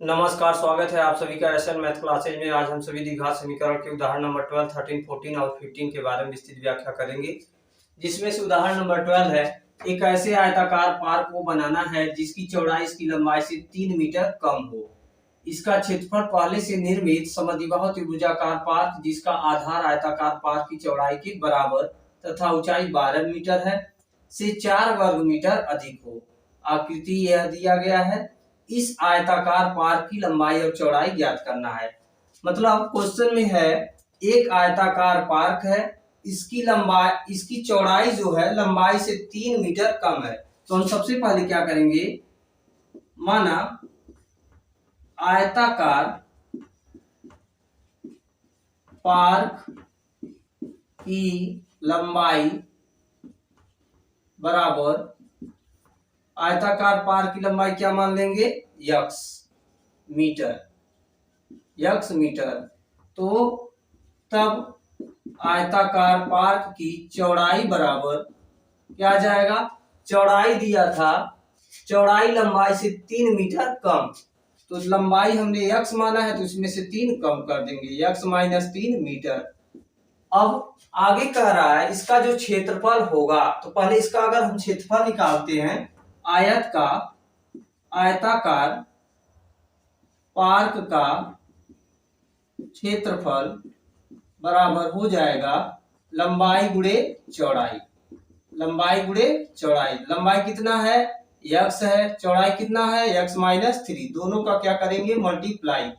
नमस्कार, स्वागत है आप सभी का एसएल मैथ क्लासेज में। आज हम सभी द्विघात समीकरण के उदाहरण नंबर 12, 13, 14 और 15 के बारे में विस्तृत व्याख्या करेंगे। जिसमें से उदाहरण नंबर 12 है, एक ऐसे आयताकार पार्क को बनाना है जिसकी चौड़ाई इसकी लंबाई से 3 मीटर कम हो। इसका क्षेत्रफल पहले से निर्मित समद्विबाहु त्रिभुजाकार पार्क जिसका आधार आयताकार पार्क की चौड़ाई के बराबर तथा ऊंचाई 12 मीटर है से 4 वर्ग मीटर अधिक हो। आकृति यह दिया गया है। इस आयताकार पार्क की लंबाई और चौड़ाई ज्ञात करना है। मतलब क्वेश्चन में है, एक आयताकार पार्क है, इसकी चौड़ाई जो है लंबाई से 3 मीटर कम है। तो हम सबसे पहले क्या करेंगे, माना आयताकार पार्क की लंबाई बराबर, आयताकार पार्क की लंबाई क्या मान लेंगे, यक्स मीटर। तो तब आयताकार पार्क की चौड़ाई बराबर क्या आ जाएगा, चौड़ाई दिया था, चौड़ाई लंबाई से 3 मीटर कम। तो लंबाई हमने यक्स माना है तो इसमें से 3 कम कर देंगे, यक्स माइनस 3 मीटर। अब आगे कह रहा है इसका जो क्षेत्रफल होगा, तो पहले इसका अगर हम क्षेत्रफल निकालते हैं, आयताकार पार्क का क्षेत्रफल बराबर हो जाएगा लंबाई गुणे चौड़ाई। लंबाई कितना है, यक्स है, चौड़ाई कितना है, यक्स माइनस 3। दोनों का क्या करेंगे, मल्टीप्लाई।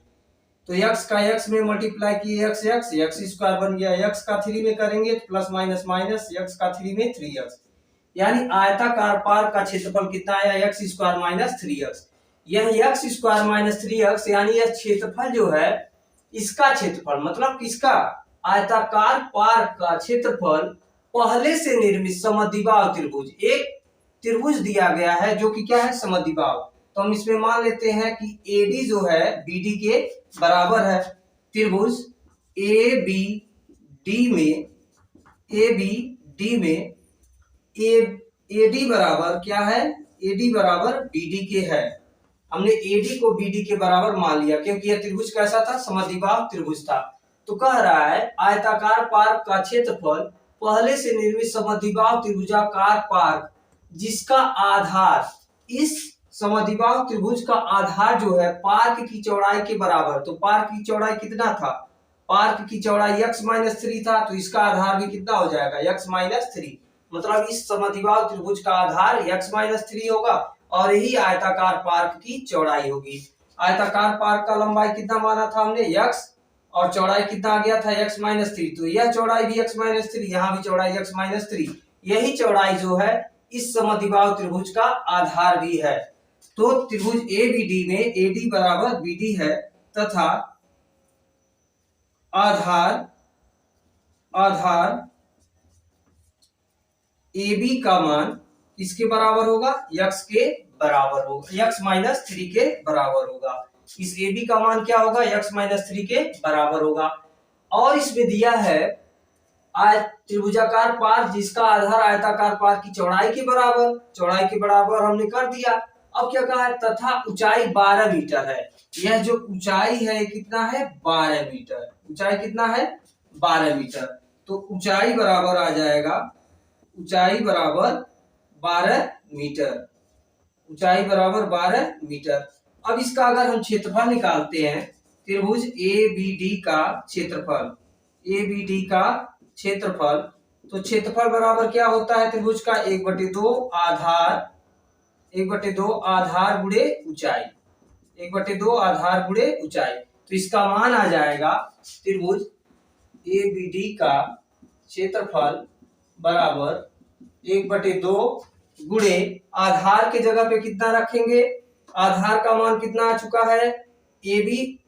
तो यक्स का यक्स में मल्टीप्लाई किए, यक्स स्क्वायर बन गया, यक्स का 3 में करेंगे तो प्लस माइनस माइनस, यक्स का 3 में 3x। यानी आयताकार पार्क का क्षेत्रफल कितना आया, एक्स स्क्वायर माइनस 3x। यह एक्स स्क्वायर माइनस 3x यानी यह क्षेत्रफल जो है, इसका क्षेत्रफल मतलब किसका, आयताकार पार्क का क्षेत्रफल पहले से निर्मित समद्विबाहु त्रिभुज, एक त्रिभुज दिया गया है जो कि क्या है, समद्विबाहु। तो हम इसमें मान लेते हैं कि AD जो है BD के बराबर है। त्रिभुज ABD में AD बराबर क्या है, AD बराबर BD के है। हमने AD को BD के बराबर मान लिया क्योंकि यह त्रिभुज कैसा था, समद्विबाहु त्रिभुज था। तो कह रहा है आयताकार पार्क का क्षेत्रफल पहले से निर्मित समद्विबाहु त्रिभुजाकार पार्क जिसका आधार, इस समद्विबाहु त्रिभुज का आधार जो है पार्क की चौड़ाई के बराबर। तो पार्क की चौड़ाई कितना था, पार्क की चौड़ाई x माइनस 3 था, तो इसका आधार भी कितना हो जाएगा, x माइनस 3। मतलब इस समद्विबाहु त्रिभुज का आधार x माइनस 3 होगा और यही आयताकार पार्क की चौड़ाई होगी। आयताकार पार्क का लंबाई कितना माना था हमने, x, और चौड़ाई कितना आ गया था, x माइनस 3। तो यह चौड़ाई भी x माइनस 3, यहाँ भी चौड़ाई x माइनस 3। यही चौड़ाई जो है इस समद्विबाहु त्रिभुज का आधार भी है। तो त्रिभुज ABD में AD बराबर BD है तथा आधार AB का मान इसके बराबर होगा, x के बराबर होगा, x माइनस 3 के बराबर होगा। इस AB का मान क्या होगा, x माइनस 3 के बराबर होगा। और इसमें दिया है त्रिभुजाकार पार्क जिसका आधार आयताकार पार्क की चौड़ाई के बराबर हमने कर दिया। अब क्या कहा है, तथा ऊंचाई 12 मीटर है। यह जो ऊंचाई है कितना है, 12 मीटर। ऊंचाई कितना है, 12 मीटर। तो ऊंचाई बराबर आ जाएगा, ऊंचाई बराबर 12 मीटर, ऊंचाई बराबर 12 मीटर। अब इसका अगर हम क्षेत्रफल निकालते हैं, त्रिभुज ABD का क्षेत्रफल, तो क्षेत्रफल बराबर क्या होता है त्रिभुज का, 1/2 आधार गुणे ऊंचाई, 1/2 आधार गुणे ऊंचाई। तो इसका मान आ जाएगा त्रिभुज ABD का क्षेत्रफल बराबर 1/2 गुणे आधार के जगह पे कितना रखेंगे, आधार का मान कितना आ चुका है, AB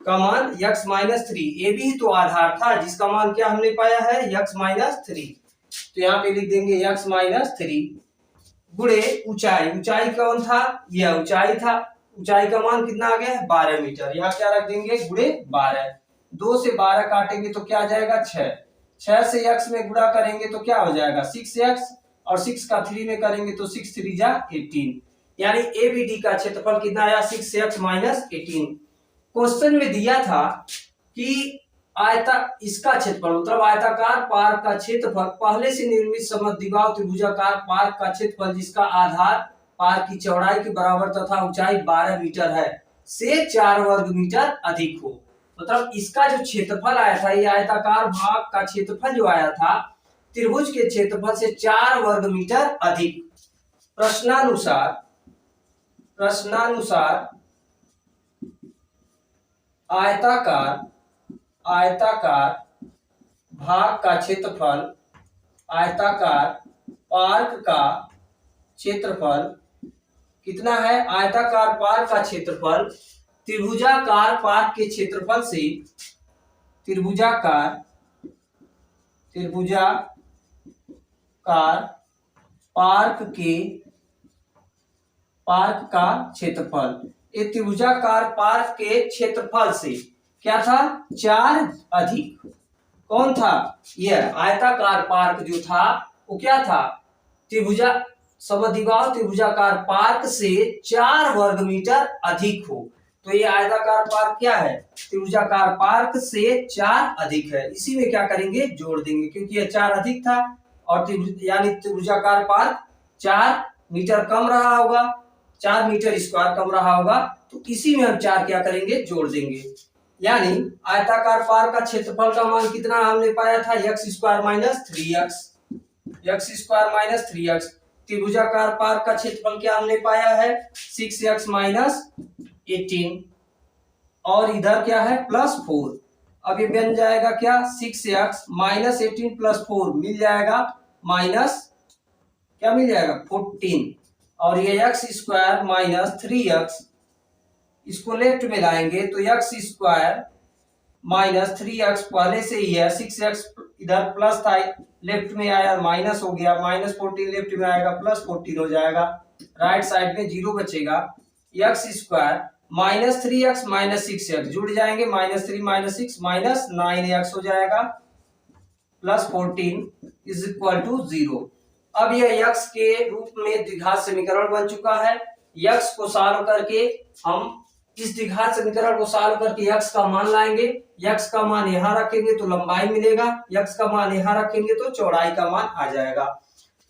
का मान x माइनस 3। AB ही तो आधार था जिसका मान क्या हमने पाया है, x माइनस 3। तो यहाँ पे लिख देंगे x माइनस 3 गुणे ऊंचाई कौन था, यह ऊंचाई था। ऊंचाई का मान कितना आ गया है, 12 मीटर। यहाँ क्या रख देंगे, गुणे 12। 2 से 12 काटेंगे तो क्या आ जाएगा, 6। 6 से x में गुणा करेंगे तो क्या हो जाएगा, 6x, और 6 का 3 में करेंगे तो 6 3 जा 18। यानी एबीडी का क्षेत्रफल कितना आया 6x माइनस 18। क्वेश्चन में दिया था कि इसका क्षेत्रफल मतलब आयताकार पार्क का क्षेत्रफल पहले से निर्मित समद्विबाहु त्रिभुजाकार पार्क का क्षेत्रफल जिसका आधार पार्क की चौड़ाई के बराबर तथा ऊंचाई 12 मीटर है से 4 वर्ग मीटर अधिक हो। मतलब इसका जो क्षेत्रफल आया था, ये आयताकार भाग का क्षेत्रफल जो आया था त्रिभुज के क्षेत्रफल से 4 वर्ग मीटर अधिक। प्रश्नानुसार आयताकार भाग का क्षेत्रफल, आयताकार पार्क का क्षेत्रफल कितना है? आयताकार पार्क का क्षेत्रफल त्रिभुजाकार पार्क के क्षेत्रफल से त्रिभुजाकार पार्क का क्षेत्रफल, ये त्रिभुजाकार पार्क के क्षेत्रफल से क्या था? 4 अधिक। कौन था? यह आयताकार पार्क जो था वो क्या था? समद्विबाहु त्रिभुजाकार पार्क से 4 वर्ग मीटर अधिक हो। तो ये आयताकार पार्क क्या है? त्रिभुजाकार पार्क से 4 अधिक है। इसी में क्या करेंगे? जोड़ देंगे, क्योंकि यह 4 अधिक था और यानी त्रिभुजाकार पार्क 4 मीटर कम रहा होगा, 4 मीटर स्क्वायर कम रहा होगा, तो इसी में हम 4 क्या करेंगे? जोड़ देंगे। यानी आयताकार पार्क का क्षेत्रफल का मान कितना हमने पाया था? x square minus 3x। त्रिभुजाकार पार्क का क्षेत्रफल क्या हमने पाया है? 6x माइनस 18 और इधर क्या है? +4। अब ये बन जाएगा क्या? 6x माइनस 18 +4 मिल जाएगा माइनस क्या मिल जाएगा? 14। और ये x स्क्वायर माइनस 3x, इसको लेफ्ट में लाएंगे तो x स्क्वायर माइनस 3x पहले से ही है, 6x इधर प्लस था लेफ्ट में आया माइनस हो गया, माइनस 14 लेफ्ट में आएगा +14 हो जाएगा, राइट साइड में 0 बचेगा। x square minus 3x minus 6x जुड़ जाएंगे, -3 -6 -9x हो जाएगा, +14 इज इक्वल टू 0। अब यह x के रूप में द्विघात समीकरण बन चुका है। x को सॉल्व करके हम इस द्विघात समीकरण को सॉल्व करके x का मान लाएंगे, x का मान यहाँ रखेंगे तो लंबाई मिलेगा, x का मान यहाँ रखेंगे तो चौड़ाई का मान आ जाएगा।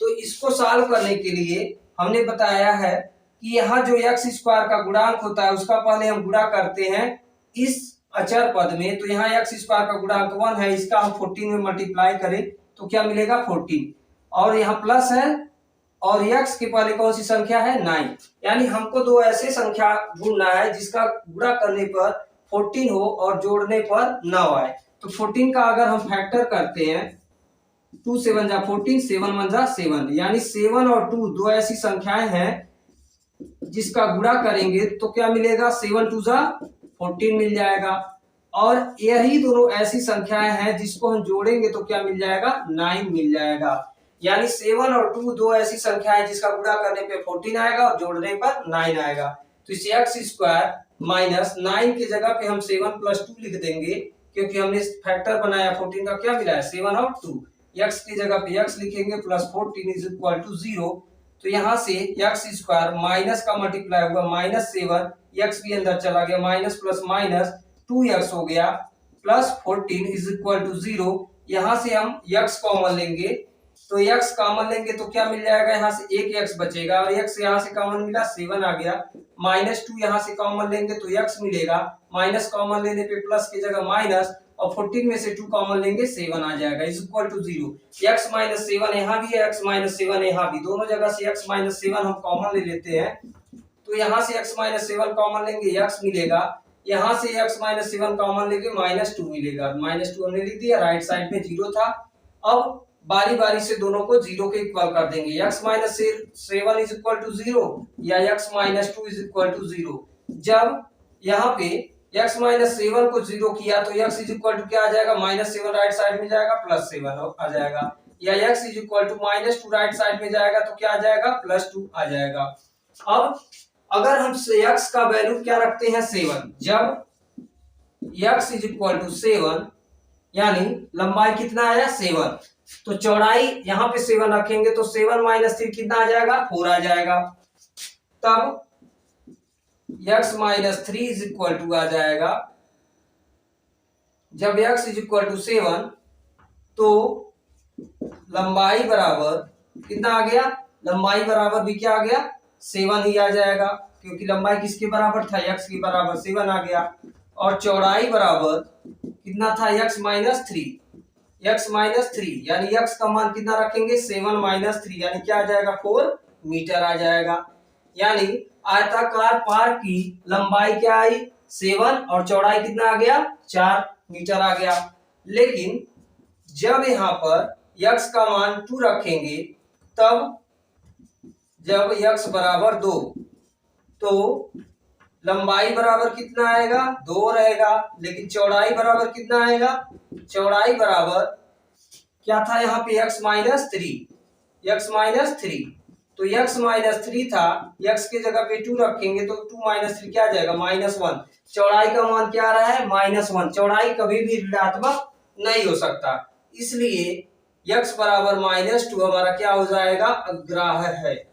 तो इसको सॉल्व करने के लिए हमने बताया है कि यहाँ जो x स्क्वायर का गुणांक होता है उसका पहले हम गुणा करते हैं इस अचर पद में, तो यहाँ x स्क्वायर का गुणांक 1 है, इसका हम 14 में मल्टीप्लाई करें तो क्या मिलेगा? 14। और यहाँ प्लस है और x के पहले कौन सी संख्या है? 9। यानी हमको दो ऐसे संख्या ढूंढना है जिसका गुणा करने पर 14 हो और जोड़ने पर 9 आए। तो 14 का अगर हम फैक्टर करते हैं 2 7 जा 14, 7 1 जा 7, यानी 7 और 2 दो ऐसी संख्याएं हैं जिसका गुणा करेंगे तो क्या मिलेगा? 7 2 जा 14 मिल जाएगा। और यही दोनों ऐसी संख्याएं हैं जिसको हम जोड़ेंगे तो क्या मिल जाएगा? 9 मिल जाएगा। यानी 7 और 2 दो ऐसी संख्याएं जिसका गुणा करने पे 14 आएगा और जोड़ने पर 9 आएगा। तो इस x स्क्वायर माइनस 9 की जगह पे हम 7 + 2 लिख देंगे, क्योंकि हमने फैक्टर बनाया 14 का, क्या मिला है? 7 और 2। x की जगह पे x लिखेंगे +14 इज इक्वल टू 0। तो यहाँ से x स्क्वायर माइनस का मल्टीप्लाई हुआ -7, x भी अंदर चला गया, माइनस प्लस माइनस 2x हो गया, +14 इज इक्वल टू 0। यहाँ से हम x कॉमन लेंगे तो x कॉमन लेंगे तो क्या मिल जाएगा? यहाँ से एक x बचेगा और x यहाँ से कॉमन मिला 7 आ गया, -2 यहाँ से कॉमन लेंगे तो x मिलेगा, माइनस कॉमन लेने पे प्लस की जगह माइनस और 14 में से 2 कॉमन लेंगे 7 आ जाएगा, इज इक्वल टू 0। x - 7 यहाँ भी है, x - 7 यहाँ भी, दोनों जगह से x - 7 हम कॉमन ले लेते हैं, तो यहाँ से x - 7 कॉमन लेंगे x मिलेगा, यहाँ से x - 7 कॉमन लेंगे -2 मिलेगा, -2 हमने लिख दिया, राइट साइड में 0 था। अब बारी बारी से दोनों को 0 के इक्वल कर देंगे, x - 7 इज इक्वल टू 0 या x - 2 इज इक्वल टू 0। जब यहाँ पे x - 7 को 0 किया तो x इज इक्वल टू क्या आ जाएगा? -7 राइट साइड में जाएगा, +7 आ जाएगा, या x is equal to -2 right side में जाएगा तो क्या आ जाएगा? +2 आ जाएगा। अब अगर हम x का वैल्यू क्या रखते हैं? 7, जब x इज इक्वल टू 7 यानी लंबाई कितना आया? 7, तो चौड़ाई यहाँ पे 7 रखेंगे तो 7 - 3 कितना आ जाएगा? 4 आ जाएगा। तब x minus 3 is equal to आ जाएगा, जब x इज इक्वल टू 7 तो लंबाई बराबर कितना आ गया, लंबाई बराबर भी क्या आ गया 7 ही आ जाएगा, क्योंकि लंबाई किसके बराबर था, x के बराबर 7 आ गया। और चौड़ाई बराबर कितना था, x माइनस 3 यानी x का मान कितना रखेंगे 7 माइनस 3 यानी क्या आ जाएगा 4 मीटर आ जाएगा। यानी आयताकार पार्क की लंबाई क्या आई 7 और चौड़ाई कितना आ गया 4 मीटर आ गया। लेकिन जब यहाँ पर x का मान 2 रखेंगे, तब जब x बराबर 2 तो लंबाई बराबर कितना आएगा 2 रहेगा, लेकिन चौड़ाई बराबर कितना आएगा, चौड़ाई बराबर क्या था यहाँ पे x माइनस 3, तो x माइनस 3 था, x के जगह पे 2 रखेंगे तो 2 माइनस 3 क्या आ जाएगा -1। चौड़ाई का मान क्या आ रहा है -1, चौड़ाई कभी भी ऋणात्मक नहीं हो सकता, इसलिए x बराबर -2 हमारा क्या हो जाएगा अग्राह्य है,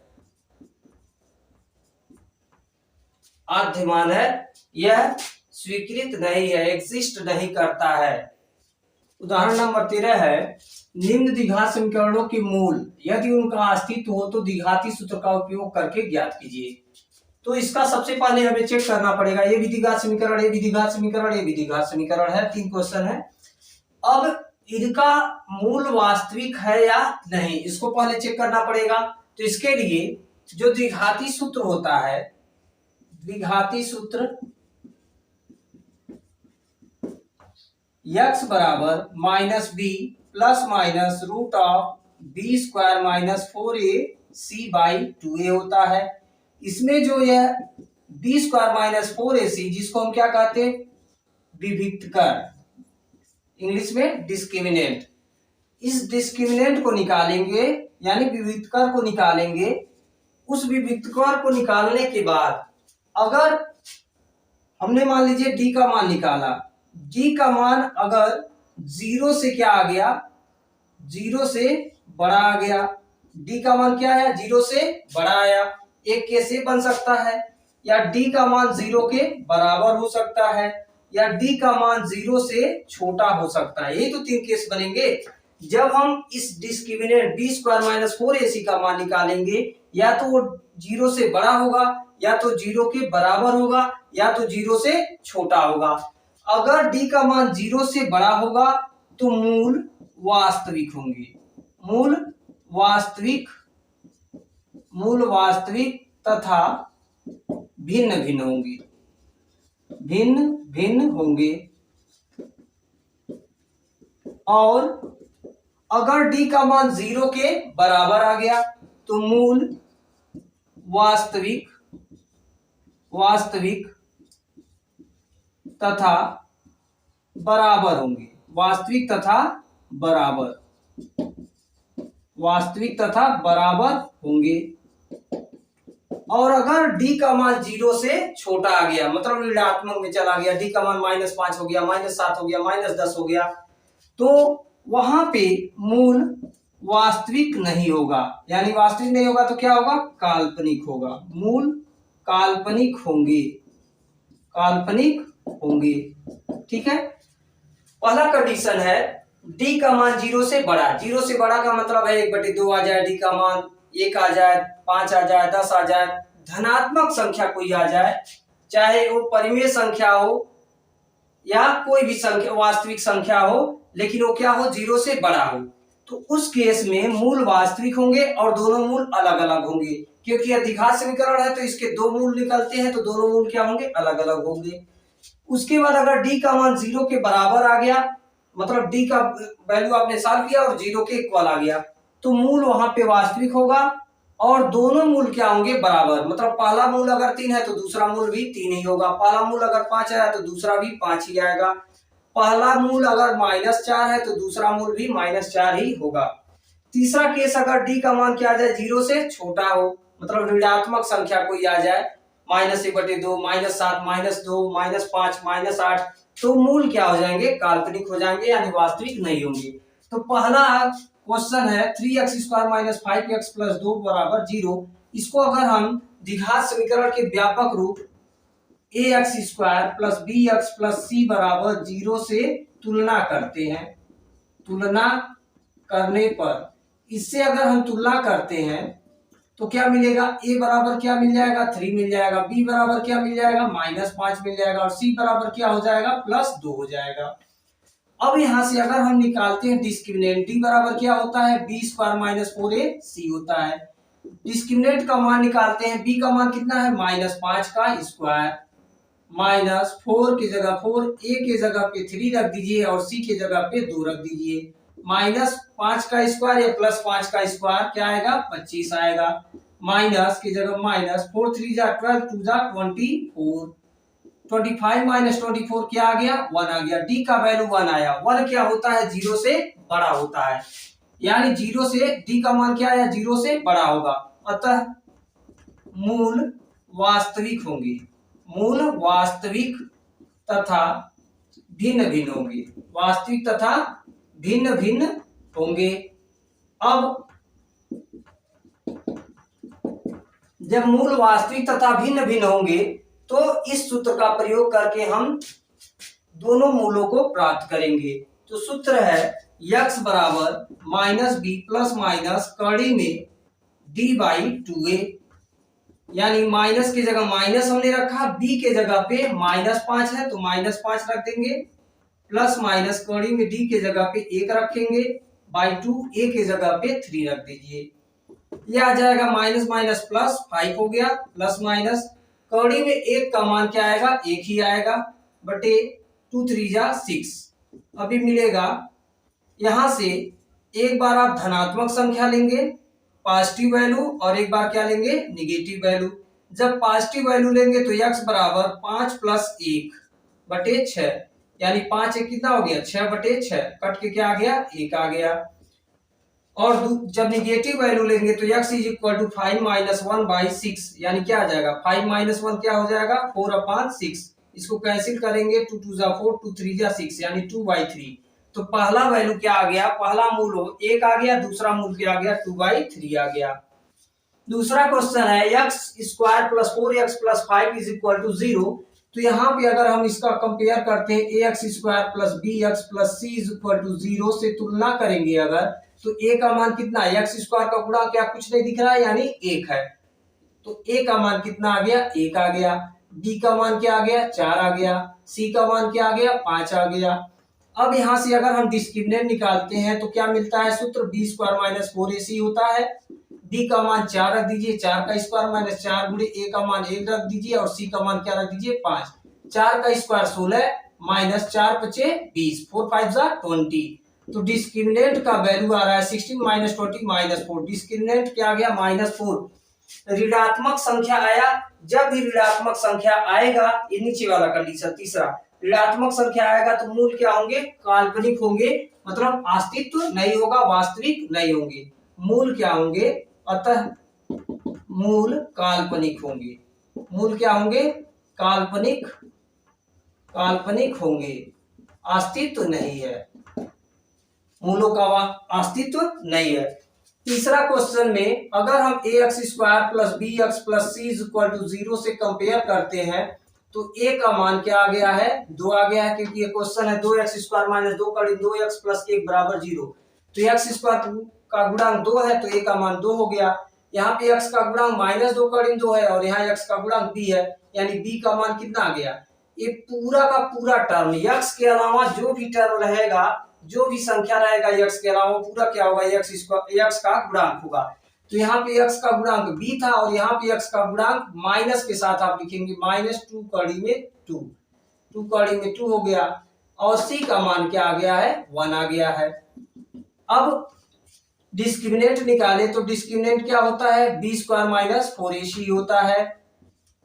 आद्यमान है, यह स्वीकृत नहीं है, एग्जिस्ट नहीं करता है। उदाहरण नंबर 13 है, निम्न द्विघात समीकरणों के मूल यदि उनका अस्तित्व हो तो द्विघाती सूत्र का उपयोग करके ज्ञात कीजिए। तो इसका सबसे पहले हमें चेक करना पड़ेगा, ये भी द्विघात समीकरण, ये भी द्विघात समीकरण, ये भी द्विघात समीकरण है, 3 क्वेश्चन है। अब इनका मूल वास्तविक है या नहीं, इसको पहले चेक करना पड़ेगा। तो इसके लिए जो द्विघाती सूत्र होता है, द्विघाती सूत्र x बराबर -b plus minus root of b square minus 4ac/2a होता है। इसमें जो यह b स्क्वायर माइनस 4ac जिसको हम क्या कहते हैं विविक्तकर, इंग्लिश में डिस्क्रिमिनेंट, इस डिस्क्रिमिनेंट को निकालेंगे यानी विविक्तकर को निकालेंगे। उस विविक्तकर को निकालने के बाद अगर हमने मान लीजिए d का मान निकाला, d का मान अगर 0 से क्या आ गया 0 से बड़ा आ गया, d का मान क्या है 0 से बड़ा आया, एक कैसे बन सकता है, या d का मान 0 के बराबर हो सकता है, या d का मान 0 से छोटा हो सकता है। यही तो 3 केस बनेंगे। जब हम इस discriminant b square minus 4ac का मान निकालेंगे, या तो वो 0 से बड़ा होगा, या तो 0 के बराबर होगा, या तो 0 से छोटा होगा। अगर d का मान 0 से बड़ा होगा तो मूल वास्तविक होंगे, मूल वास्तविक तथा भिन्न भिन्न होंगे। और अगर d का मान 0 के बराबर आ गया तो मूल वास्तविक तथा बराबर होंगे, वास्तविक तथा बराबर होंगे। और अगर d का मान 0 से छोटा आ गया, मतलब ऋणात्मक में चला गया, d का मान -5 हो गया, -7 हो गया, -10 हो गया, तो वहां पे मूल वास्तविक नहीं होगा। यानी वास्तविक नहीं होगा तो क्या होगा काल्पनिक होगा, मूल काल्पनिक होंगे। ठीक है, पहला कंडीशन है d का मान 0 से बड़ा, 0 से बड़ा का मतलब है 1/2 आ जाए, d का मान 1 आ जाए, 5 आ जाए, 10 आ जाए, धनात्मक संख्या कोई आ जाए, चाहे वो परिमेय संख्या हो या कोई भी संख्या वास्तविक संख्या हो, लेकिन वो क्या हो 0 से बड़ा हो, तो उस केस में मूल वास्तविक होंगे और दोनों मूल अलग अलग होंगे। क्योंकि यह द्विघात समीकरण है तो इसके 2 मूल निकलते हैं, तो दोनों मूल क्या होंगे अलग अलग होंगे। उसके बाद अगर d का मान 0 के बराबर आ गया, मतलब d का वैल्यू आपने सॉल्व किया और 0 के इक्वल आ गया, तो मूल वहां पे वास्तविक होगा और दोनों मूल क्या होंगे बराबर। मतलब पहला मूल अगर 3 है तो दूसरा मूल भी 3 ही होगा, पहला मूल अगर 5 आया तो दूसरा भी 5 ही आएगा, पहला मूल अगर -4 है तो दूसरा मूल भी -4 ही होगा। तीसरा केस अगर d का मान क्या आ जाए 0 से छोटा हो, मतलब ऋणात्मक संख्या कोई आ जाए, -1/2, -7, -2, -5, -8, तो मूल क्या हो जाएंगे काल्पनिक हो जाएंगे, यानी वास्तविक नहीं होंगे। तो पहला क्वेश्चन है 3x² - 5x + 2 = 0, इसको अगर हम द्विघात समीकरण के व्यापक रूप ax² plus bx plus c बराबर 0 से तुलना करते हैं, तुलना करने पर इससे अगर हम तुलना करते हैं तो क्या मिलेगा, a बराबर क्या मिल जाएगा 3 मिल जाएगा, b बराबर क्या मिल जाएगा -5 मिल जाएगा और c बराबर क्या हो जाएगा +2 हो जाएगा। अब यहां से अगर हम निकालते हैं डिस्क्रिमिनेंट, d बराबर क्या होता है b² - 4ac होता है। डिस्क्रिमिनेंट का मान निकालते हैं, b का मान कितना है -5 का स्क्वायर -4 की जगह 4, a की जगह पे 3 रख दीजिए और c की जगह पे 2 रख दीजिए। -5 का स्क्वायर या +5 का स्क्वायर क्या आएगा 25 आएगा, माइनस की जगह माइनस 4 3 जा 12 2 जा 24, 25 - 24 क्या आ गया 1 आ गया। डी का वैल्यू 1 आया। 1 क्या होता है 0 से बड़ा होता है, यानी 0 से डी का मान क्या आया 0 से बड़ा होगा, अतः मूल वास्तविक होंगे, मूल वास्तविक तथा भिन्न भिन्न होंगे, वास्तविक तथा भिन्न भिन्न होंगे। अब जब मूल वास्तविक तथा भिन्न भिन्न होंगे तो इस सूत्र का प्रयोग करके हम दोनों मूलों को प्राप्त करेंगे। तो सूत्र है x बराबर -b प्लस माइनस कड़ी में d/2a, यानी माइनस की जगह माइनस हमने रखा, b के जगह पे -5 है तो -5 रख देंगे, प्लस माइनस कड़ी में d के जगह पे 1 रखेंगे, /2 a के जगह पे 3 रख दीजिए। ये आ जाएगा माइनस माइनस प्लस 5 हो गया, प्लस माइनस कड़ी में 1 का मान क्या आएगा 1 ही आएगा, बटे 2 3 जा 6। अभी मिलेगा यहां से एक बार आप धनात्मक संख्या लेंगे पॉजिटिव वैल्यू और एक बार क्या लेंगे निगेटिव वैल्यू। जब पॉजिटिव वैल्यू लेंगे तो x बराबर 5 + 1 बटे 6, यानी 5 1 कितना हो गया 6 बटे 6, कट के क्या आ गया 1 आ गया। और जब निगेटिव वैल्यू लेंगे तो x = 5 - 1/6, यानी क्या आ जाएगा 5 - 1 क्या हो जाएगा 4/6। इसको कैंसिल करेंगे 2 2 जा 4 2 3 जा 6, यानी 2/3। तो पहला वैल्यू क्या आ गया, पहला मूल 1 आ गया, दूसरा मूल क्या आ गया 2/3 आ गया। दूसरा क्वेश्चन है x² + 4x + 5 = 0। तो यहाँ पे अगर हम इसका कंपेयर करते हैं ax² + bx + c = 0 से तुलना करेंगे अगर, तो a का मान कितना है, x² का गुणा क्या कुछ नहीं दिख रहा है यानी 1 है, तो a का मान कितना आ गया 1 आ गया, b का मान क्या आ गया 4 आ गया, c का मान क्या आ गया 5 आ गया। अब यहां से अगर हम डिस्क्रिमिनेंट निकालते हैं तो क्या मिलता है, सूत्र b² - 4ac होता है। b का मान 4 रख दीजिए, 4 का स्क्वायर -4 गुणे a का मान 1 रख दीजिए और c का मान क्या रख दीजिए 5। 4 का स्क्वायर 16 -4 × 5 20, 4 5 जा 20। तो डिस्क्रिमिनेंट का वैल्यू आ रहा है 16 - 20 - 4। डिस्क्रिमिनेंट क्या आ गया -4। ऋणात्मक संख्या आया, जब भी ऋणात्मक संख्या आएगा, ये नीचे वाला कंडीशन तीसरा, ऋणात्मक संख्या आएगा तो मूल क्या होंगे काल्पनिक होंगे, मतलब अस्तित्व नहीं होगा, वास्तविक नहीं होंगे, मूल क्या होंगे, अतः मूल काल्पनिक होंगे। मूल क्या होंगे काल्पनिक, काल्पनिक होंगे, अस्तित्व नहीं है, मूलों का अस्तित्व नहीं है। तीसरा क्वेश्चन में अगर हम ax² + bx + c = 0 से कंपेयर करते हैं तो a का मान क्या आ गया है 2 आ गया है, क्योंकि ये क्वेश्चन है 2x² - 2 × 2x + 1 = 0। तो x² का गुणांक 2 है तो a का मान 2 हो गया। यहाँ पे x का गुणांक -2 × 2 है और यहाँ x का गुणांक b है, यानी b का मान कितना आ गया, ये पूरा का पूरा टर्म x के अलावा जो भी टर्म रहेगा, जो भी संख्या रहेगा x के अलावा पूरा क्या होगा x का गुणांक होगा। तो यहाँ पे x का गुणांक b था और यहाँ पे x का गुणांक माइनस के साथ आप लिखेंगे -2 कड़ी में 2, 2 कड़ी में 2 हो गया और c का मान क्या आ गया है 1 आ गया है। अब डिस्क्रिमिनेंट निकाले तो डिस्क्रिमिनेंट क्या होता है b² - 4ac होता है।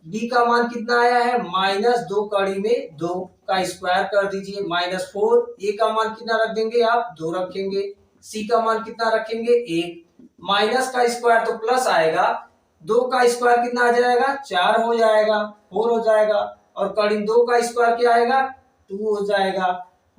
b का मान कितना आया है -2 कड़ी में 2 का स्क्वायर कर दीजिए, -4, a का मान कितना रख देंगे आप 2 रखेंगे, c का मान कितना रखेंगे 1, माइनस का स्क्वायर तो प्लस आएगा, 2 का स्क्वायर कितना आ जाएगा 4 हो जाएगा, 4 हो जाएगा और कड़ी 2 का स्क्वायर क्या आएगा 2 हो जाएगा,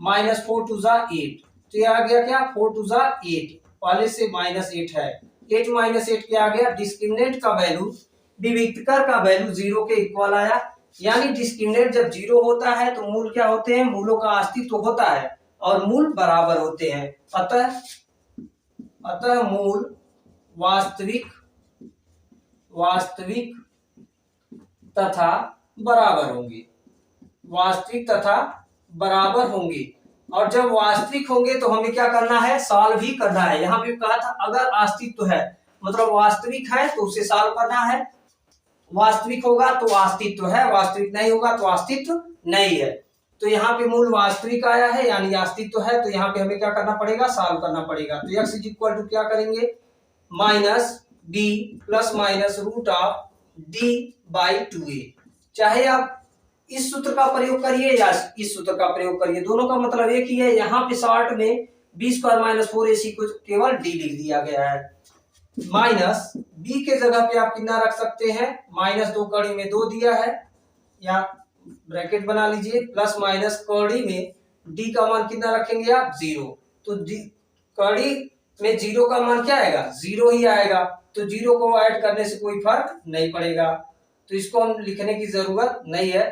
-4 2 जा 8। तो ये आ गया क्या 4 2 जा 8, पहले से -8 है, 8 माइनस 8 क्या आ गया, डिस्क्रिमिनेंट का वैल्यू विविक्तकर का वैल्यू 0 के इक्वल आया। यानी डिस्क्रिमिनेंट जब 0 होता है तो मूल क्या होते हैं, मूलों का अस्तित्व होता है और मूल बराबर होते हैं। अतः मूल वास्तविक तथा बराबर होंगे, वास्तविक तथा बराबर होंगे। और जब वास्तविक होंगे तो हमें क्या करना है, सॉल्व भी करना है। यहाँ पे कहा था अगर अस्तित्व है मतलब वास्तविक है तो उसे सॉल्व करना है, वास्तविक होगा तो अस्तित्व है, वास्तविक नहीं होगा तो अस्तित्व नहीं है। तो यहाँ पे मूल वास्तविक आया है यानी अस्तित्व है, तो यहाँ पे हमें क्या करना पड़ेगा, सॉल्व करना पड़ेगा। तो x इज इक्वल टू क्या करेंगे, minus B plus minus root of D by 2a। चाहे आप इस सूत्र का प्रयोग करिए या इस सूत्र का प्रयोग करिए, दोनों का मतलब एक ही है। यहाँ पे शॉर्ट में बी स्क्वायर माइनस 4ac को केवल डी लिख दिया गया है। माइनस बी के जगह पे आप कितना रख सकते हैं, माइनस 2 कड़ी में 2 दिया है या ब्रैकेट बना लीजिए, प्लस माइनस कड़ी में डी का मान कितना रखेंगे आप, 0। तो कड़ी में 0 का मान क्या आएगा, 0 ही आएगा। तो 0 को ऐड करने से कोई फर्क नहीं पड़ेगा, तो इसको हम लिखने की जरूरत नहीं है।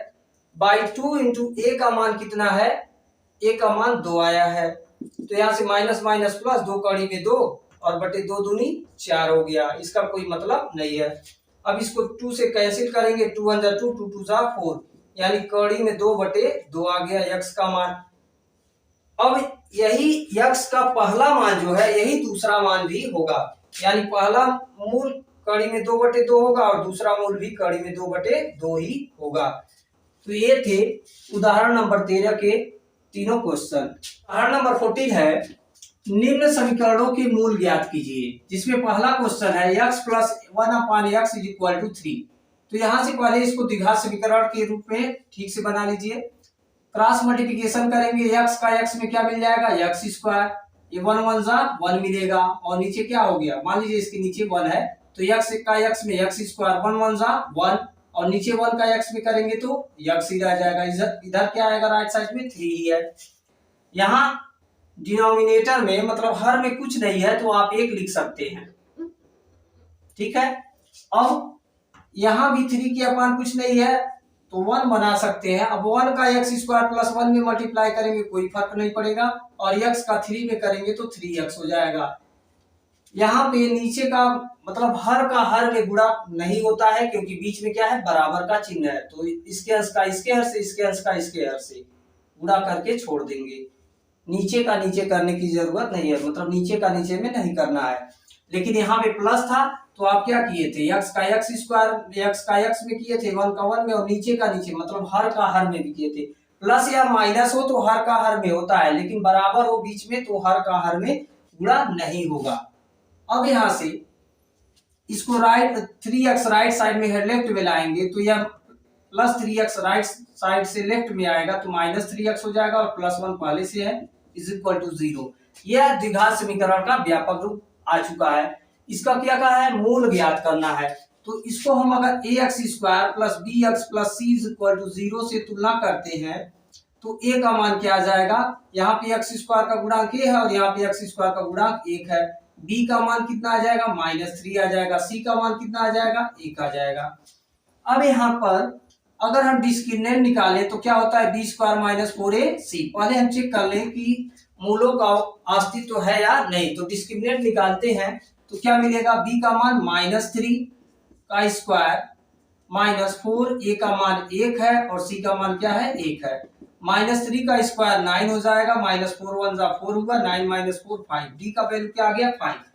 बाई 2 इंटू ए का मान कितना है, ए का मान 2 आया है। तो यहाँ से माइनस माइनस प्लस, 2 कड़ी में 2 और बटे 2 दूनी 4 हो गया, इसका कोई मतलब नहीं है। अब इसको 2 से कैंसिल करेंगे, 2 1 जा 2, 2 2 जा 4, यानी कड़ी में 2 बटे 2 आ गया x का मान। अब यही x का पहला मान जो है यही दूसरा मान भी होगा, यानी पहला मूल कड़ी में 2 बटे 2 होगा और दूसरा मूल भी कड़ी में 2 बटे 2 ही होगा। तो ये थे उदाहरण नंबर 13 के तीनों क्वेश्चन। उदाहरण नंबर 14 है, निम्न समीकरणों के मूल ज्ञात कीजिए, जिसमें पहला क्वेश्चन है x plus 1/x is equal to 3। तो यहां से पहले इसको द्विघात समीकरण के रूप में ठीक से बना लीजिए। क्रॉस मल्टीप्लिकेशन करेंगे, x का x में क्या मिल जाएगा, x स्क्वायर, ये 1 1 जा 1 मिलेगा और नीचे क्या हो गया, मान लीजिए इसके नीचे 1 है तो x का x में x स्क्वायर 1 1 जा 1 और नीचे 1 का x में करेंगे तो x ही रह जाएगा। इधर क्या आएगा, राइट साइड में 3 ही है। यहाँ डिनोमिनेटर में मतलब हर में कुछ नहीं है तो आप 1 लिख सकते हैं, ठीक है। अब यहाँ भी 3 के अपान कुछ नहीं है तो 1 बना सकते हैं। अब 1 का x स्क्वायर प्लस 1 में मल्टीप्लाई करेंगे कोई फर्क नहीं पड़ेगा और x का 3 में करेंगे तो 3x हो जाएगा। यहाँ पे नीचे का मतलब हर का हर में गुणा नहीं होता है क्योंकि बीच में क्या है, बराबर का चिन्ह है, तो इसके अंश का इसके हर से, इसके अंश का इसके हर से गुणा करके छोड़ देंगे। नीचे का नीचे करने की जरूरत नहीं है, मतलब नीचे का नीचे में नहीं करना है। लेकिन यहाँ पे प्लस था तो आप क्या किए थे, x का x स्क्वायर x का x में किए थे, 1 का 1 में और नीचे का नीचे मतलब हर का हर में भी किए थे। प्लस या माइनस हो तो हर का हर में होता है, लेकिन बराबर हो बीच में तो हर का हर में गुणा नहीं होगा। अब यहाँ से इसको राइट 3x राइट साइड में लेफ्ट में लाएंगे तो यह प्लस 3x राइट साइड से लेफ्ट में आएगा तो माइनस 3x हो जाएगा और प्लस 1 पहले से है इज इक्वल टू 0। यह द्विघात समीकरण का व्यापक रूप आ चुका है। इसका क्या कहा है, मूल ज्ञात करना है। तो इसको हम अगर ax square plus bx plus c is equal to 0 से तुलना करते हैं तो a का मान क्या आ जाएगा, यहाँ पे x स्क्वायर का गुणांक a है और यहाँ पे x स्क्वायर का गुणांक 1 है। b का मान कितना आ जाएगा, -3 आ जाएगा। c का मान कितना आ जाएगा, 1 आ जाएगा। अब यहाँ पर अगर हम डिस्क्रिमिनेंट निकालें तो क्या होता है, b स्क्वायर माइनस 4ac। पहले हम चेक कर लें कि मूलों का अस्तित्व है या नहीं। तो डिस्क्रिमिनेंट निकालते हैं तो क्या मिलेगा, b का मान -3 का स्क्वायर माइनस 4, a का मान 1 है और c का मान क्या है, 1 है। -3 का स्क्वायर 9 हो जाएगा, -4 1 जा 4 होगा, 9 - 4 5। d का वैल्यू क्या आ गया, 5।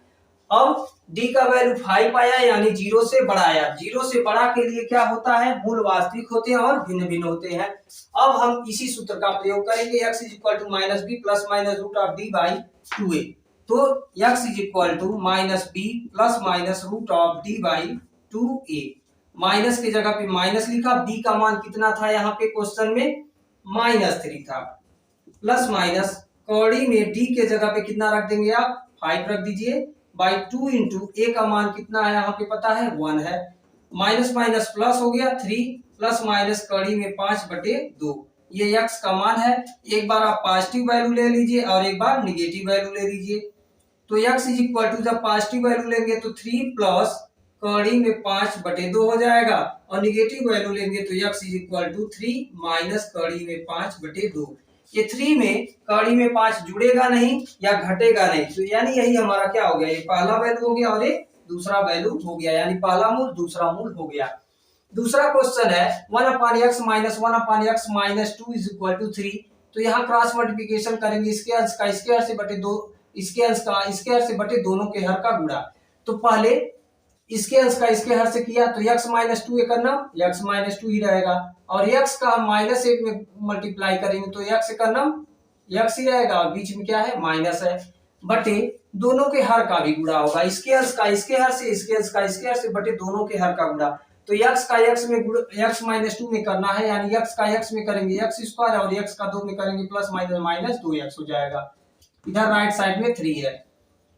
अब d का वैल्यू 5 आया यानी 0 से बड़ा आया। 0 से बड़ा के लिए क्या होता है, मूल वास्तविक होते हैं और भिन्न भिन्न होते हैं। अब हम इसी सूत्र का प्रयोग करेंगे, x is equal to minus B plus minus root of D by 2a। तो x is equal to minus B plus minus root of D by 2a। Minus की जगह पे माइनस लिखा, b का मान कितना था यहाँ पे क्वेश्चन में, -3 था। प्लस माइनस कौड़ी में d के जगह पे कितना रख देंगे आप, 5 रख दीजिए बाई 2 इंटू a का मान कितना है यहाँ पे पता है, 1 है। माइनस माइनस प्लस हो गया 3 प्लस माइनस कड़ी में 5/2, ये x का मान है। एक बार आप पॉजिटिव वैल्यू ले लीजिए और एक बार निगेटिव वैल्यू ले लीजिए। तो x इज इक्वल टू जब पॉजिटिव वैल्यू लेंगे तो 3 प्लस कड़ी में 5/2 हो जाएगा, और निगेटिव वैल्यू लेंगे तो x is equal to 3 minus कड़ी में 5/2। ये 3 में कड़ी में 5 जुड़ेगा नहीं या घटेगा नहीं, तो यानी यही हमारा क्या हो गया, ये पहला वैल्यू हो गया और ये दूसरा वैल्यू हो गया, यानी पहला मूल दूसरा मूल हो गया। दूसरा क्वेश्चन है 1/x minus 1/x minus 2 is equal to 3। तो यहाँ क्रॉस मल्टीप्लिकेशन करेंगे, इसके अंश का इसके हर से बटे 2, इसके अंश का इसके हर से बटे दोनों के हर का गुणा। तो पहले इसके अंश का इसके हर से किया तो x माइनस 2 करना, x माइनस 2 ही रहेगा, और x का हम -1 में मल्टीप्लाई करेंगे तो x का नाम x ही रहेगा, और बीच में क्या है माइनस है, बटे दोनों के हर का भी गुणा होगा, इसके अंश का इसके हर से इसके अंश का इसके हर से बटे दोनों के हर का गुणा। तो x का x में x माइनस 2 में करना है, यानी x का x में करेंगे x स्क्वायर, और x का 2 में करेंगे प्लस माइनस माइनस 2x हो जाएगा। इधर राइट साइड में 3 है,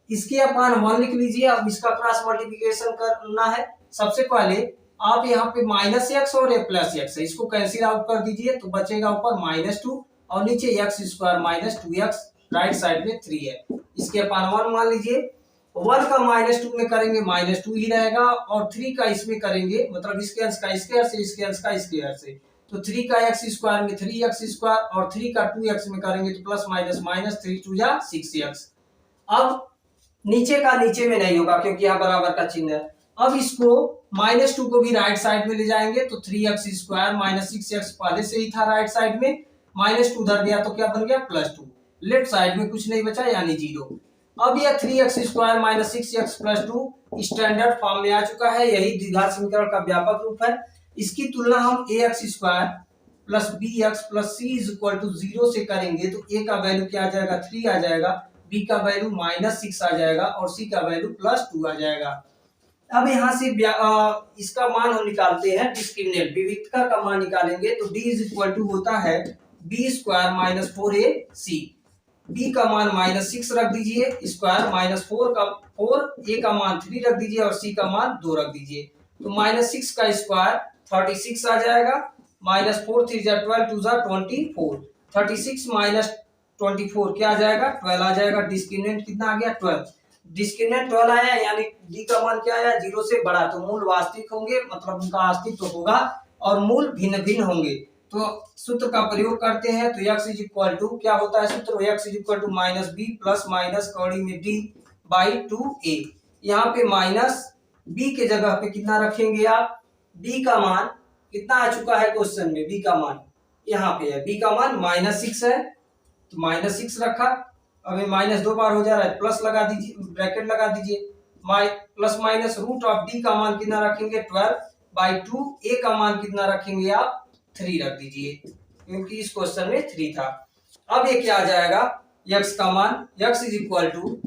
इसके अपान 1 लिख लीजिए। अब इसका क्रॉस मल्टीप्लिकेशन करना है। सबसे पहले आप यहाँ पे -x और ये +x है, इसको कैंसिल आउट कर दीजिए तो बचेगा ऊपर -2 और नीचे x square minus 2x, right side में 3 है, इसके अपान 1 मान लीजिए। 1 का -2 में करेंगे -2 ही रहेगा, और 3 का इसमें करेंगे मतलब इसके अंश का इसके हर से इसके अंश का इसके हर से, तो 3 का x स्क्वायर में 3x स्क्वायर, और 3 का 2x में करेंगे तो प्लस माइनस माइनस 3 2 जा 6x। अब नीचे का नीचे में नहीं होगा क्योंकि यहाँ बराबर का चिन्ह है। अब इसको -2 को भी राइट साइड में ले जाएंगे तो 3x स्क्वायर माइनस 6x पहले से ही था राइट साइड में, -2 उधर गया तो क्या बन गया +2, लेफ्ट साइड में कुछ नहीं बचा यानी 0। अब यह 3x square minus 6x plus 2 standard form में आ चुका है, यही द्विघात समीकरण का व्यापक रूप है। इसकी तुलना हम ax square plus bx plus c is equal to 0 से करेंगे तो a का वैल्यू क्या आ जाएगा 3 आ जाएगा, b का वैल्यू -6 आ जाएगा, और c का वैल्यू +2 आ जाएगा। अब यहाँ से इसका मान हम निकालते हैं, डिस्क्रिमिनेंट विविधता का मान निकालेंगे तो d इज इक्वल टू होता है b square minus 4ac, b का मान -6 रख दीजिए स्क्वायर माइनस 4 a का मान 3 रख दीजिए और c का मान 2 रख दीजिए, तो -6 का स्क्वायर 36 आ जाएगा, -4 3 जा 12 2 जा 24, 36 माइनस 24 क्या आ जाएगा 12 आ जाएगा। डिस्क्रिमिनेंट कितना आ गया 12, डिस्क्रिमिनेंट 12 आया, यानी d का मान क्या आया 0 से बड़ा, तो मूल वास्तविक होंगे मतलब उनका अस्तित्व होगा, और मूल भिन्न भिन्न होंगे। तो सूत्र का प्रयोग करते हैं तो x इज इक्वल टू क्या होता है सूत्र, x is equal to -b plus minus कौड़ी में d बाई 2a। यहाँ पे माइनस b के जगह पे कितना रखेंगे आप, b का मान कितना आ चुका है क्वेश्चन में, b का मान यहाँ पे है, b का मान -6 है तो -6 रखा, अब माइनस 2 बार हो जा रहा है, प्लस लगा दीजिए ब्रैकेट लगा दीजिए, plus minus root of d का मान कितना रखेंगे 12 बाई 2, a का मान कितना रखेंगे आप 3 रख दीजिए क्योंकि इस क्वेश्चन में 3 था। अब ये क्या आ जाएगा x का मान, x is equal to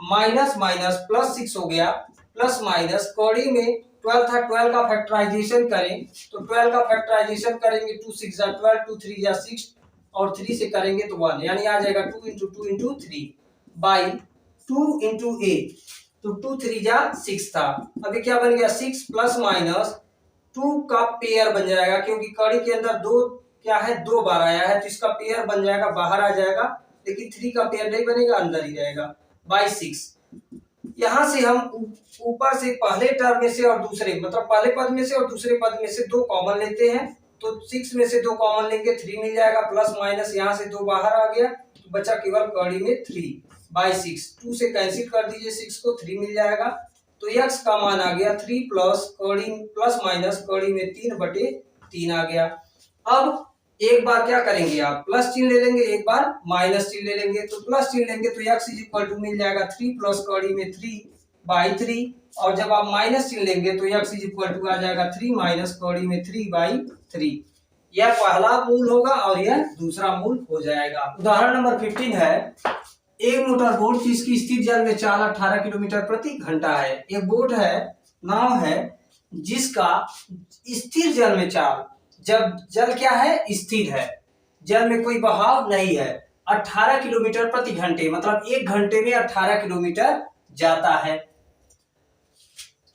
minus minus plus 6 हो गया, प्लस माइनस कौड़ी में 12 था, 12 का फैक्टराइजेशन करें तो 12 का फैक्टराइजेशन करेंगे 2 6 जा 12 2 3 जा 6 और 3 से करेंगे तो 1, यानी आ जाएगा 2 into 2 into 3 by 2 into a, तो 2 3 जा 6 था। अभी क्या बन गया 6 प्लस माइनस 2 का पेयर बन जाएगा, क्योंकि कड़ी के अंदर 2 क्या है 2 बार आया है तो इसका पेयर बन जाएगा, बाहर आ जाएगा, लेकिन 3 का पेयर नहीं बनेगा, अंदर ही रहेगा बाई 6। यहाँ से हम ऊपर से पहले टर्म में से और दूसरे मतलब पहले पद में से और दूसरे पद में से 2 कॉमन लेते हैं, तो 6 में से 2 कॉमन लेंगे 3 मिल जाएगा, प्लस माइनस यहाँ से 2 बाहर आ गया तो बचा केवल कड़ी में 3 बाई 6, 2 से कैंसिल कर दीजिए 6 को, 3 मिल जाएगा, तो x का मान आ गया 3 प्लस कड़ी प्लस माइनस कड़ी में 3/3 आ गया। अब एक बार क्या करेंगे आप प्लस चिन्ह ले लेंगे, एक बार माइनस चिन्ह ले लेंगे, तो प्लस चिन्ह लेंगे तो x इज इक्वल टू मिल जाएगा 3 प्लस कड़ी में 3 बाई 3, और जब आप माइनस चिन्ह लेंगे तो x इज इक्वल टू आ जाएगा 3 माइनस कड़ी में 3 बाई 3। यह पहला मूल होगा और यह दूसरा मूल हो जाएगा। उदाहरण नंबर 15 है, एक मोटर बोट जिसकी स्थिर जल में चाल 18 किलोमीटर प्रति घंटा है। एक बोट है, नाव है जिसका स्थिर जल में चाल, जब जल क्या है स्थिर है, जल में कोई बहाव नहीं है, 18 किलोमीटर प्रति घंटे मतलब 1 घंटे में 18 किलोमीटर जाता है।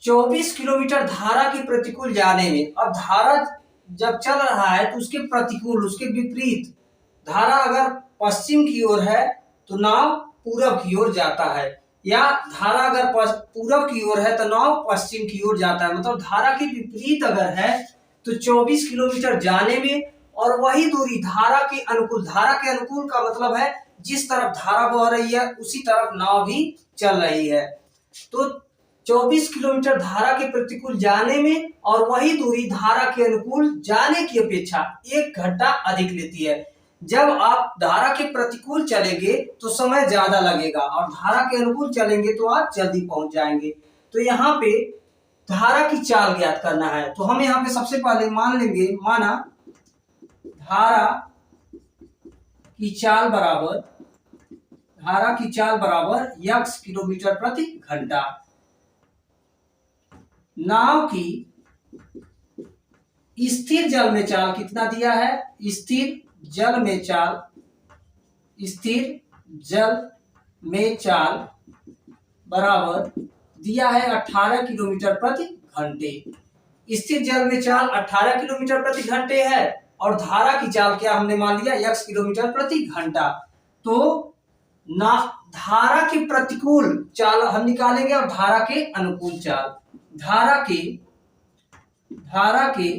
24 किलोमीटर धारा के प्रतिकूल जाने में, अब धारा जब चल रहा है तो उसके प्रतिकूल उसके विपरीत, धारा अगर पश्चिम की ओर है तो नाव पूरब की ओर जाता है, या धारा अगर पूरब की ओर है तो नाव पश्चिम की ओर जाता है, मतलब धारा के विपरीत अगर है तो 24 किलोमीटर जाने में और वही दूरी धारा के अनुकूल, धारा के अनुकूल का मतलब है जिस तरफ धारा बह रही है उसी तरफ नाव भी चल रही है। तो 24 किलोमीटर धारा के प्रतिकूल जाने में और वही दूरी धारा के अनुकूल जाने की अपेक्षा 1 घंटा अधिक लेती है। जब आप धारा के प्रतिकूल चलेंगे तो समय ज्यादा लगेगा और धारा के अनुकूल चलेंगे तो आप जल्दी पहुंच जाएंगे। तो यहाँ पे धारा की चाल ज्ञात करना है, तो हम यहाँ पे सबसे पहले मान लेंगे, माना धारा की चाल बराबर x किलोमीटर प्रति घंटा। नाव की स्थिर जल में चाल कितना दिया है, स्थिर जल में चाल बराबर दिया है 18 किलोमीटर प्रति घंटे। स्थिर जल में चाल 18 किलोमीटर प्रति घंटे है और धारा की चाल क्या हमने मान लिया, x किलोमीटर प्रति घंटा। तो ना धारा के प्रतिकूल चाल हम निकालेंगे और धारा के अनुकूल चाल। धारा के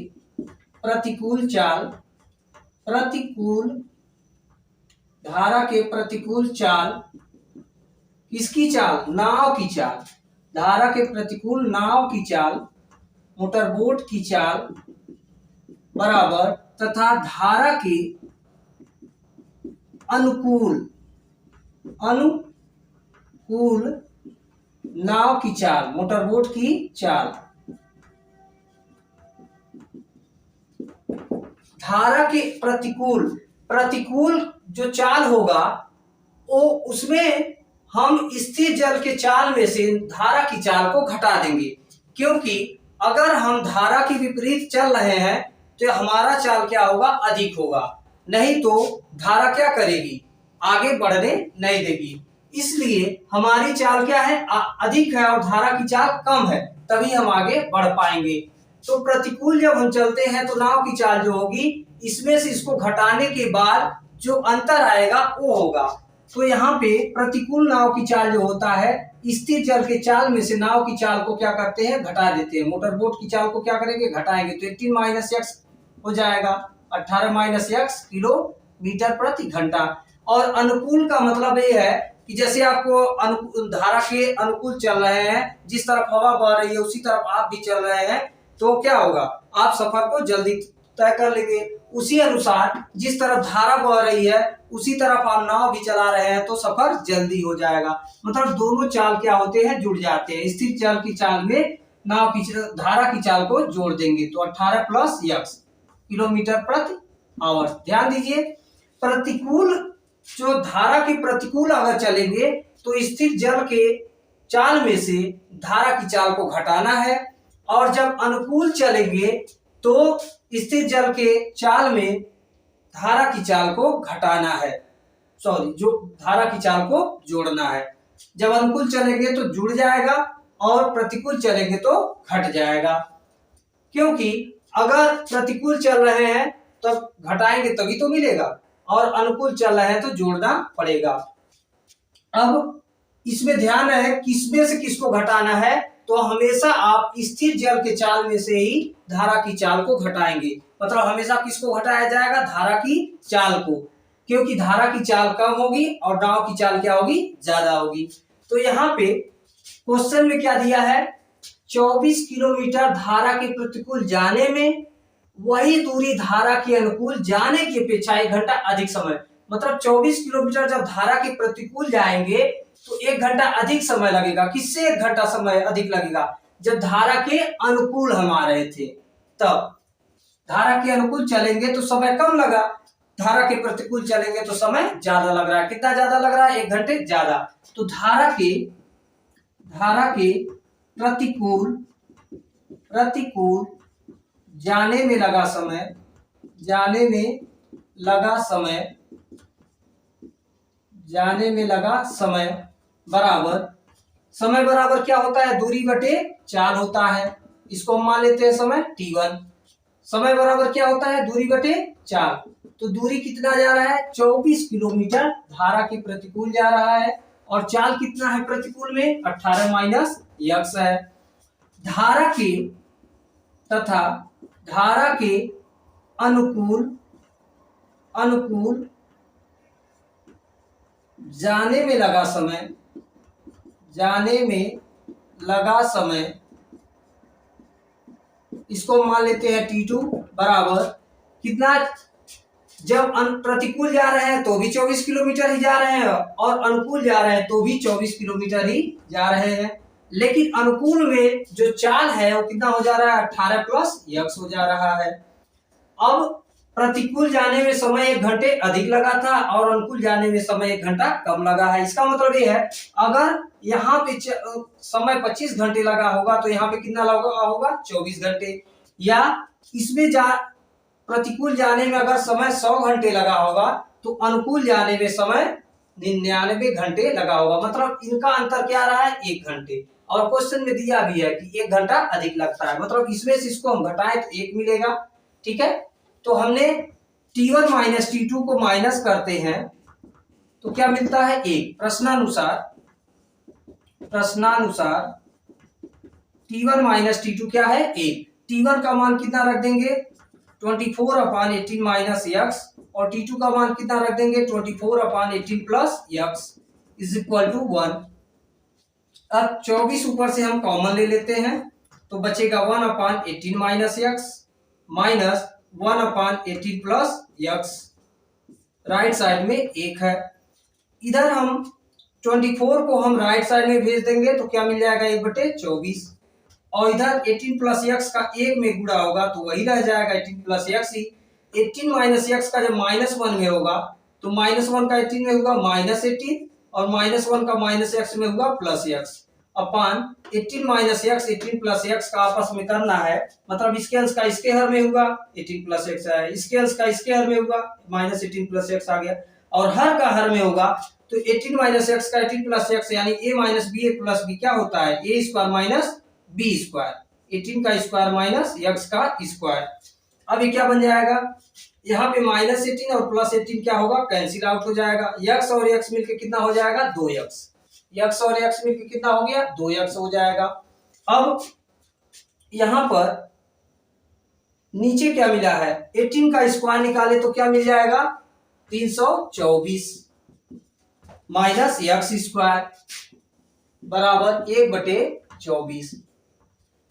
प्रतिकूल चाल, धारा के प्रतिकूल चाल किसकी चाल, नाव की चाल। धारा के प्रतिकूल नाव की चाल, मोटरबोट की चाल बराबर तथा धारा के अनुकूल नाव की चाल, मोटरबोट की चाल। धारा के प्रतिकूल जो चाल होगा वो उसमें हम स्थिर जल के चाल में से धारा की चाल को घटा देंगे, क्योंकि अगर हम धारा के विपरीत चल रहे हैं तो हमारा चाल क्या होगा, अधिक होगा, नहीं तो धारा क्या करेगी, आगे बढ़ने नहीं देगी। इसलिए हमारी चाल क्या है, अधिक है और धारा की चाल कम है, तभी हम आगे बढ़ पाएंगे। तो प्रतिकूल जब हम चलते हैं तो नाव की चाल जो होगी इसमें से इसको घटाने के बाद जो अंतर आएगा वो होगा। तो यहाँ पे प्रतिकूल नाव की चाल जो होता है, स्थिर जल के चाल में से नाव की चाल को क्या करते हैं, घटा देते हैं। मोटरबोट की चाल को क्या करेंगे, घटाएंगे, तो 18 माइनस x हो जाएगा 18 माइनस x किलोमीटर प्रति घंटा। और अनुकूल का मतलब ये है कि जैसे आपको धारा के अनुकूल चल रहे हैं, जिस तरफ हवा बह रही है उसी तरफ आप भी चल रहे हैं, तो क्या होगा, आप सफर को जल्दी तय कर लेंगे। उसी अनुसार जिस तरफ धारा बह रही है उसी तरफ आप नाव भी चला रहे हैं तो सफर जल्दी हो जाएगा। मतलब दोनों चाल क्या होते हैं, जुड़ जाते हैं। स्थिर चाल की चाल में नाव की धारा की चाल को जोड़ देंगे तो 18 प्लस x किलोमीटर प्रति आवर। ध्यान दीजिए, प्रतिकूल जो धारा के प्रतिकूल अगर चलेंगे तो स्थिर जल के चाल में से धारा की चाल को घटाना है, और जब अनुकूल चलेंगे तो स्थिर जल के चाल में धारा की चाल को घटाना है, जो धारा की चाल को जोड़ना है। जब अनुकूल चलेंगे तो जुड़ जाएगा और प्रतिकूल चलेंगे तो घट जाएगा, क्योंकि अगर प्रतिकूल चल रहे हैं तब घटाएंगे तभी तो मिलेगा, और अनुकूल चल रहे हैं तो जोड़ना पड़ेगा। अब इसमें ध्यान रहे किसमें से किसको घटाना है, तो हमेशा आप स्थिर जल के चाल में से ही धारा की चाल को घटाएंगे। मतलब हमेशा किसको घटाया जाएगा, धारा की चाल को, क्योंकि धारा की चाल कम होगी और नाव की चाल क्या होगी, ज्यादा होगी। तो यहाँ पे क्वेश्चन में क्या दिया है, 24 किलोमीटर धारा के प्रतिकूल जाने में, वही दूरी धारा के अनुकूल जाने की अपेक्षा 1 घंटा अधिक समय। मतलब 24 किलोमीटर जब धारा के प्रतिकूल जाएंगे तो 1 घंटा अधिक समय लगेगा। किससे 1 घंटा समय अधिक लगेगा, जब धारा के अनुकूल हम आ रहे थे तब। धारा के अनुकूल चलेंगे तो समय कम लगा, धारा के प्रतिकूल चलेंगे तो समय ज्यादा लग रहा है। कितना ज्यादा लग रहा है, 1 घंटे ज्यादा। तो धारा के प्रतिकूल जाने में लगा समय बराबर क्या होता है, दूरी बटे चाल होता है। इसको हम मान लेते हैं समय t1। समय बराबर क्या होता है, दूरी बटे चाल। तो दूरी कितना जा रहा है, 24 किलोमीटर धारा के प्रतिकूल जा रहा है और चाल कितना है प्रतिकूल में 18 माइनस यक्स है। धारा के तथा धारा के अनुकूल जाने में लगा समय इसको मान लेते हैं T2 बराबर कितना। जब प्रतिकूल जा रहे हैं तो भी 24 किलोमीटर ही जा रहे हैं और अनुकूल जा रहे हैं तो भी 24 किलोमीटर ही जा रहे हैं, लेकिन अनुकूल में जो चाल है वो कितना हो जा रहा है 18 प्लस यक्स हो जा रहा है। अब प्रतिकूल जाने में समय 1 घंटे अधिक लगा था और अनुकूल जाने में समय 1 घंटा कम लगा है। इसका मतलब ये है अगर यहाँ पे समय 25 घंटे लगा होगा तो यहाँ पे कितना लगा होगा 24 घंटे, या इसमें प्रतिकूल जाने में अगर समय 100 घंटे लगा होगा तो अनुकूल जाने में समय 99 घंटे लगा होगा। मतलब इनका अंतर क्या रहा है 1 घंटे, और क्वेश्चन में दिया भी है कि 1 घंटा अधिक लगता है, मतलब इसमें से इसको हम घटाएं तो 1 मिलेगा। ठीक है, तो हमने T1 माइनस T2 को माइनस करते हैं तो क्या मिलता है 1। प्रश्नानुसार T1 माइनस T2 क्या है 1। T1 का मान कितना रख देंगे 24/18 माइनस यक्स और T2 का मान कितना रख देंगे 24/18 plus X is equal to 1। अब 24 ऊपर से हम कॉमन ले लेते हैं तो बचेगा 1/18 minus x minus 1/18 plus x, right side में 1 है। इधर हम 24 को हम राइट साइड में भेज देंगे तो क्या मिल जाएगा 1/24, और इधर 18 प्लस यक्स का 1 में गुणा होगा तो वही रह जाएगा 18 प्लस यक्स ही। 18 माइनस यक्स का जब -1 में होगा तो -1 का 18 में होगा -18 और -1 का माइनस एक्स में होगा प्लस एक्स अपान 18 माइनस एक्स 18 प्लस एक्स का आपस में करना है, मतलब इसके अंश का इसके हर में होगा 18 प्लस एक्स है, इसके अंश का इसके हर में होगा -18 प्लस एक्स आ गया, और हर का हर में होगा तो 18 माइनस एक्स का 18 प्लस एक्स यानी a minus B plus B क्या होता है a square minus B square, 18 का स्क्वायर माइनस एक्स का स्क्वायर। अब ये क्या बन जाएगा, यहाँ पे -18 और +18 क्या होगा कैंसिल आउट हो जाएगा, x और x मिलके कितना हो जाएगा 2x, x और x मिलके कितना हो गया 2x हो जाएगा। अब यहाँ पर नीचे क्या मिला है 18 का स्क्वायर निकाले तो क्या मिल जाएगा 324 माइनस एक्स स्क्वायर बराबर 1/24,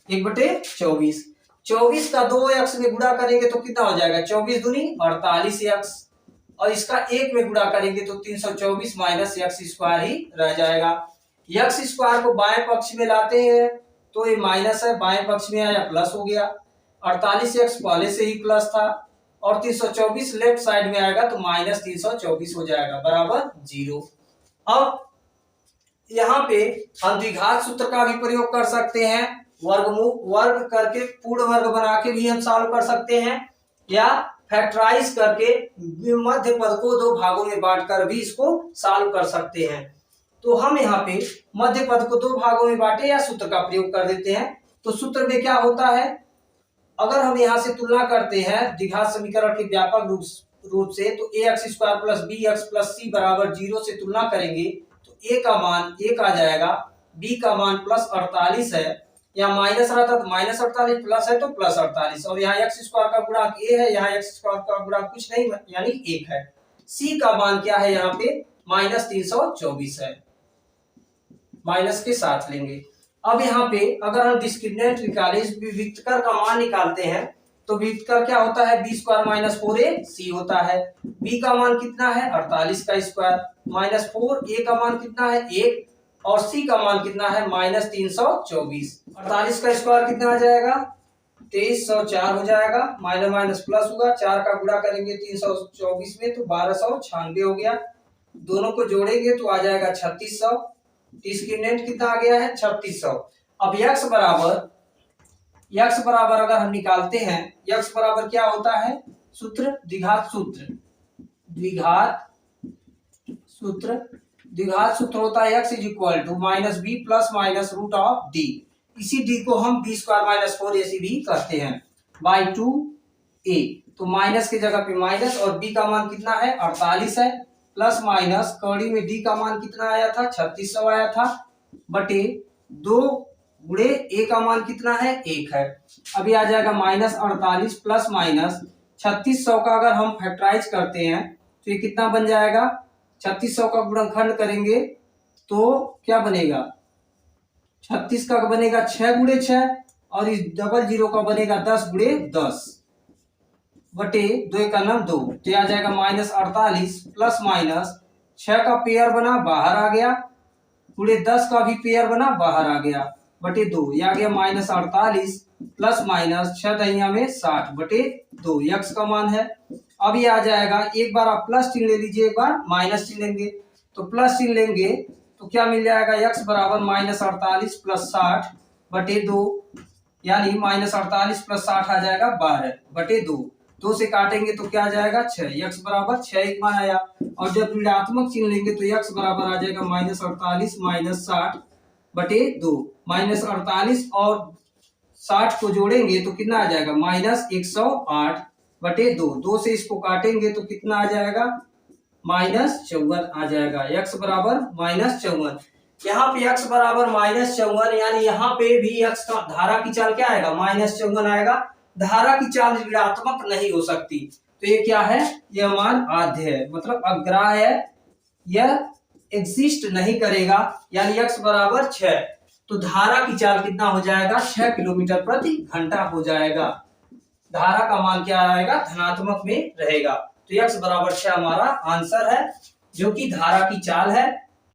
1/24। 24 का 2x में गुणा करेंगे तो कितना हो जाएगा 24 दूनी 48x, और इसका 1 में गुणा करेंगे तो 324 माइनस एक्स स्क्वायर ही रह जाएगा। एक्स स्क्वायर को बाएं पक्ष में लाते हैं तो ये माइनस है, बाएं पक्ष में आया प्लस हो गया, 48x पहले से ही प्लस था और 324 लेफ्ट साइड में आएगा तो -324 हो जाएगा बराबर 0। अब यहाँ पे हम द्विघात सूत्र का भी प्रयोग कर सकते हैं, वर्ग करके पूर्ण वर्ग बना के भी हम सॉल्व कर सकते हैं, या फैक्टराइज करके मध्य पद को 2 भागों में बांटकर भी इसको सॉल्व कर सकते हैं। तो हम यहाँ पे मध्य पद को 2 भागों में बांटे या सूत्र का प्रयोग कर देते हैं। तो सूत्र में क्या होता है, अगर हम यहाँ से तुलना करते हैं द्विघात समीकरण के व्यापक रूप से तो ax square plus b x plus c बराबर 0 से तुलना करेंगे तो a का मान 1 आ जाएगा, b का मान +48 है, यहाँ माइनस रहता तो -48 प्लस है तो +48, और यहाँ एक्स स्क्वायर का गुणांक a है, यहाँ एक्स स्क्वायर का गुणांक कुछ नहीं यानी 1 है। c का मान क्या है यहाँ पे -324 है, माइनस के साथ लेंगे। अब यहाँ पे अगर हम डिस्क्रिमिनेंट निकाले विभक्तकर का मान निकालते हैं तो विभक्तकर क्या होता है b स्क्वायर माइनस 4ac होता है, b का मान कितना है 48 का स्क्वायर माइनस 4, a का मान कितना है 1 और c का मान कितना है -324। 48 का स्क्वायर कितना आ जाएगा 2304 हो जाएगा, माइनस माइनस प्लस होगा, 4 का गुणा करेंगे 324 में तो 1296 हो गया, दोनों को जोड़ेंगे तो आ जाएगा 3600, डिस्क्रिमिनेंट कितना आ गया है 3600। अब x बराबर अगर हम निकालते हैं x बराबर क्या होता है सूत्र द्विघात सूत्र होता है x -b plus minus √d, इसी d को हम b स्क्वायर माइनस 4ac भी करते हैं बाई 2a, तो माइनस की जगह पे माइनस और b का मान कितना है 48 है प्लस माइनस कौड़ी में डी का मान कितना आया था 3600 आया था बटे 2 गुणे ए का मान कितना है 1 है। अभी आ जाएगा -48 प्लस माइनस 3600 का अगर हम फैक्टराइज करते हैं तो ये कितना बन जाएगा 3600 का गुणनखंड करेंगे तो क्या बनेगा 36 का बनेगा 6 गुणे 6 और इस डबल जीरो का बनेगा 10 गुणे 10 बटे 2 का नाम 2 तो आ जाएगा -48 प्लस माइनस 6 का पेयर बना बाहर आ गया गुणे 10 का भी पेयर बना बाहर आ गया बटे 2 ये आ गया -48 प्लस माइनस 6 दहिया में 60 बटे 2 यक्स का मान है। अब ये आ जाएगा एक बार आप प्लस चिन्ह ले लीजिए एक बार माइनस चिन्ह लेंगे तो प्लस चिन्ह लेंगे तो क्या मिल जाएगा यक्स बराबर -48 प्लस 60 बटे 2 यानी -48 प्लस 60 आ जाएगा 12 बटे 2 2 से काटेंगे तो क्या आ जाएगा 6 यक्स बराबर 6 एक मान आया और जब ऋणात्मक चिन्ह लेंगे तो यक्स बराबर आ जाएगा -48 माइनस 60 बटे 2 -48 और 60 को जोड़ेंगे तो कितना आ जाएगा -108 बटे 2 2 से इसको काटेंगे तो कितना आ जाएगा -54 आ जाएगा यक्स बराबर -54। यहाँ पे x बराबर -54 यानी यहाँ पे भी x का धारा की चाल क्या आएगा -54 आएगा। धारा की चाल ऋणात्मक नहीं हो सकती तो ये क्या है यह मान आद्य है मतलब अग्राह्य है यह एग्जिस्ट नहीं करेगा यानी x बराबर 6 तो धारा की चाल कितना हो जाएगा 6 किलोमीटर प्रति घंटा हो जाएगा। धारा का मान क्या आएगा धनात्मक में रहेगा तो x बराबर 6 हमारा आंसर है जो कि धारा की चाल है।